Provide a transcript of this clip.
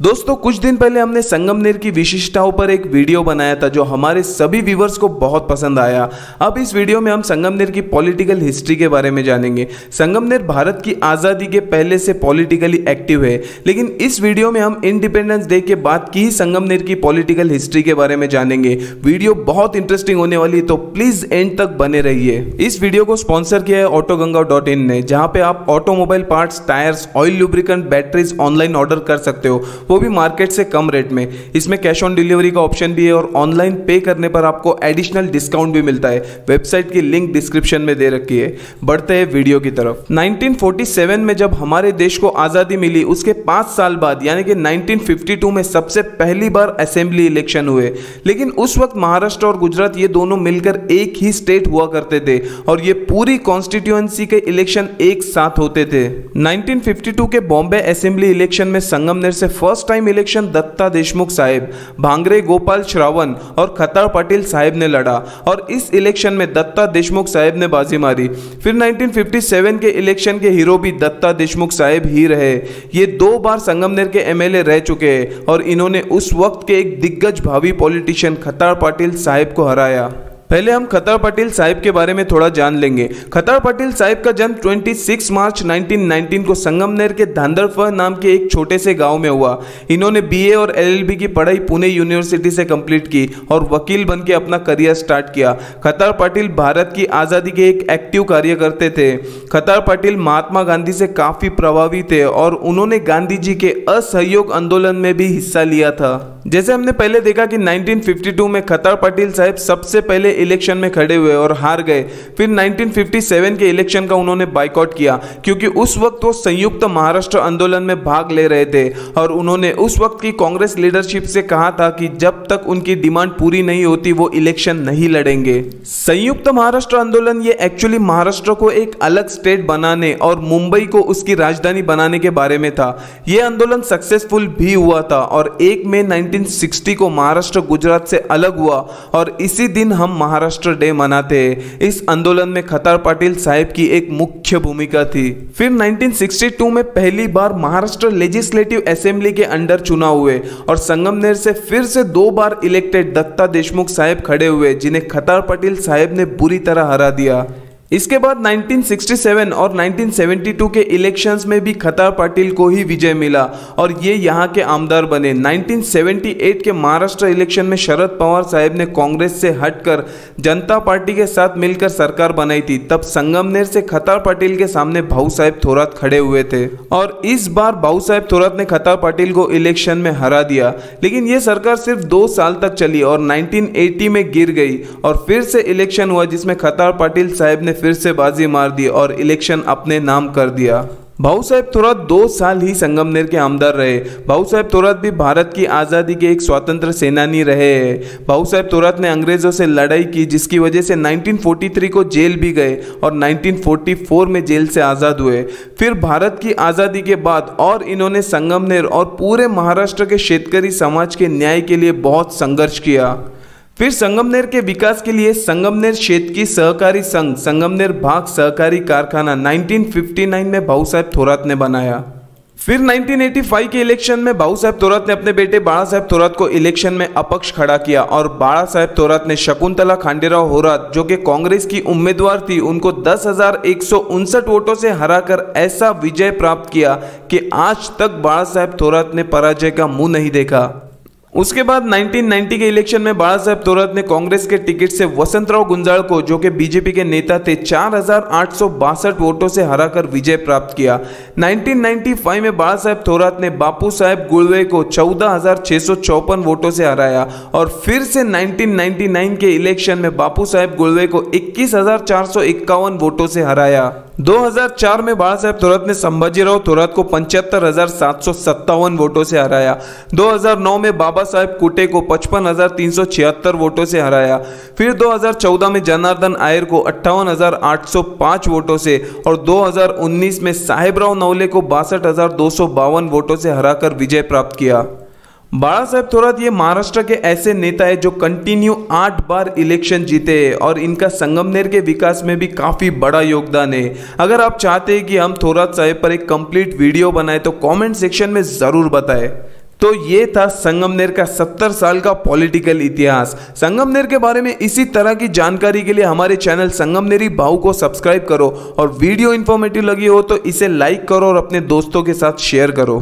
दोस्तों कुछ दिन पहले हमने संगमनेर की विशिष्टताओं पर एक वीडियो बनाया था जो हमारे सभी व्यूवर्स को बहुत पसंद आया। अब इस वीडियो में हम संगमनेर की पॉलिटिकल हिस्ट्री के बारे में जानेंगे। संगमनेर भारत की आज़ादी के पहले से पॉलिटिकली एक्टिव है, लेकिन इस वीडियो में हम इंडिपेंडेंस डे के बाद की ही संगमनेर की पॉलिटिकल हिस्ट्री के बारे में जानेंगे। वीडियो बहुत इंटरेस्टिंग होने वाली है, तो प्लीज एंड तक बने रहिए। इस वीडियो को स्पॉन्सर किया है autoganga.in ने, जहां पे आप automobile parts, tyres, oil lubricant, batteries online order कर सकते हो, वो भी मार्केट से कम रेट में। इसमें कैश ऑन डिलीवरी का ऑप्शन भी है और ऑनलाइन पे करने पर आपको एडिशनल डिस्काउंट भी मिलता है। वेबसाइट की लिंक डिस्क्रिप्शन में दे रखी है। बढ़ते हैं वीडियो की तरफ। 1947 में जब हमारे देश को आजादी मिली, उसके 5 साल बाद यानी कि 1952 में सबसे पहली बार असेंबली इलेक्शन हुए। लेकिन उस वक्त महाराष्ट्र और गुजरात ये दोनों मिलकर एक ही स्टेट हुआ करते थे और ये पूरी कॉन्स्टिट्यूएंसी के इलेक्शन एक साथ होते थे। 1952 के बॉम्बे असेंबली इलेक्शन में संगमनेर से first time election Datta Deshmukh Sahib, Bhangre Gopal Shravan और खतार पाटिल साहिब ने लड़ा और इस इलेक्शन में दत्ता देशमुख साहिब ने बाजी मारी। फिर 1957 के इलेक्शन के हीरो भी दत्ता देशमुख साहिब ही रहे। ये 2 बार संगमनेर के एमएलए रह चुके हैं और इन्होंने उस वक्त के एक दिग्गज भावी पॉलिटिशियन खतार पाटिल साहिब को हराया। पहले हम खतार पाटिल साहिब के बारे में थोड़ा जान लेंगे। खतार पाटिल साहिब का जन्म 26 मार्च 1919 को संगमनेर के धांदरफा नाम के एक छोटे से गांव में हुआ। इन्होंने बीए और एलएलबी की पढ़ाई पुणे यूनिवर्सिटी से कंप्लीट की और वकील बनके अपना करियर स्टार्ट किया। खतार पाटिल भारत की आज़ादी के एक एक्टिव कार्यकर्ता थे। खतार पाटिल महात्मा गांधी से काफ़ी प्रभावित थे और उन्होंने गांधी जी के असहयोग आंदोलन में भी हिस्सा लिया था। जैसे हमने पहले देखा कि 1952 में खतार पाटिल साहिब सबसे पहले इलेक्शन में खड़े हुए और हार गए। फिर 1957 के इलेक्शन का उन्होंने बाइकआउट किया क्योंकि उस वक्त वो संयुक्त महाराष्ट्र आंदोलन में भाग ले रहे थे और उन्होंने उस वक्त की कांग्रेस लीडरशिप से कहा था कि जब तक उनकी डिमांड पूरी नहीं होती वो इलेक्शन नहीं लड़ेंगे। संयुक्त महाराष्ट्र आंदोलन ये एक्चुअली महाराष्ट्र को एक अलग स्टेट बनाने और मुंबई को उसकी राजधानी बनाने के बारे में था। यह आंदोलन सक्सेसफुल भी हुआ था और 1 मई 1960 को महाराष्ट्र गुजरात से अलग हुआ और इसी दिन हम महाराष्ट्र डे मनाते हैं। इस आंदोलन में खतार पाटिल साहिब की एक मुख्य भूमिका थी। फिर 1962 में पहली बार महाराष्ट्र लेजिस्लेटिव असेंबली के अंडर चुनाव हुए और संगमनेर से फिर से 2 बार इलेक्टेड दत्ता देशमुख साहिब खड़े हुए, जिन्हें खतार पाटिल साहिब ने बुरी तरह हरा दिया। इसके बाद 1967 और 1972 के इलेक्शंस में भी खतार पाटिल को ही विजय मिला और ये यहाँ के आमदार बने। 1978 के महाराष्ट्र इलेक्शन में शरद पवार साहब ने कांग्रेस से हटकर जनता पार्टी के साथ मिलकर सरकार बनाई थी। तब संगमनेर से खतार पाटिल के सामने भाऊ साहेब थोरात खड़े हुए थे और इस बार भाऊ साहेब थोरात ने खतार पाटिल को इलेक्शन में हरा दिया। लेकिन ये सरकार सिर्फ 2 साल तक चली और 1980 में गिर गई और फिर से इलेक्शन हुआ जिसमें खतार पाटिल साहब ने फिर से बाजी मार दी और इलेक्शन अपने नाम कर दिया। भाऊ साहेब थोरात 2 साल ही संगमनेर के आमदार रहे। भाऊ साहेब थोरात भी भारत की आज़ादी के एक स्वतंत्र सेनानी रहे हैं। भाऊ साहेब थोरात ने अंग्रेजों से लड़ाई की, जिसकी वजह से 1943 को जेल भी गए और 1944 में जेल से आज़ाद हुए। फिर भारत की आज़ादी के बाद और इन्होंने संगमनेर और पूरे महाराष्ट्र के शेतकरी समाज के न्याय के लिए बहुत संघर्ष किया। फिर संगमनेर के विकास के लिए संगमनेर शेतकी सहकारी संघ, संगमनेर भाग सहकारी कारखाना 1959 में भाऊ साहेब थोरात ने बनाया। फिर 1985 के इलेक्शन में भाऊ साहेब थोरात ने अपने बेटे बाळा साहेब थोरात को इलेक्शन में अपक्ष खड़ा किया और बाळा साहेब थोरात ने शकुंतला खांडेराव होरात, जो कि कांग्रेस की उम्मीदवार थी, उनको 10,159 वोटों से हराकर ऐसा विजय प्राप्त किया कि आज तक बाळा साहेब थोरात ने पराजय का मुंह नहीं देखा। उसके बाद 1990 के इलेक्शन में बाळा साहेब थोरात ने कांग्रेस के टिकट से वसंतराव गुंजाळ को, जो कि बीजेपी के नेता थे, 4,862 वोटों से हराकर विजय प्राप्त किया। 1995 में बाळा साहेब थोरात ने बापू साहेब गुळवे को 14,654 वोटों से हराया और फिर से 1999 के इलेक्शन में बापू साहेब गुळवे को 21,451 वोटों से हराया। 2004 में बाळा साहेब थोरात ने संभाजीराव थोरात को 75,757 वोटों से हराया। 2009 में बाबा साहेब कुटे को 55,376 वोटों से हराया। फिर 2014 में जनार्दन आयर को 58,805 वोटों से और 2019 में साहेबराव नवले को 62,252 वोटों से हराकर विजय प्राप्त किया। बाळा साहेब थोरात ये महाराष्ट्र के ऐसे नेता है जो कंटिन्यू 8 बार इलेक्शन जीते हैं और इनका संगमनेर के विकास में भी काफ़ी बड़ा योगदान है। अगर आप चाहते हैं कि हम थोरात साहेब पर एक कंप्लीट वीडियो बनाए तो कमेंट सेक्शन में ज़रूर बताएं। तो ये था संगमनेर का 70 साल का पॉलिटिकल इतिहास। संगमनेर के बारे में इसी तरह की जानकारी के लिए हमारे चैनल संगमनेरी भाऊ को सब्सक्राइब करो और वीडियो इन्फॉर्मेटिव लगी हो तो इसे लाइक करो और अपने दोस्तों के साथ शेयर करो।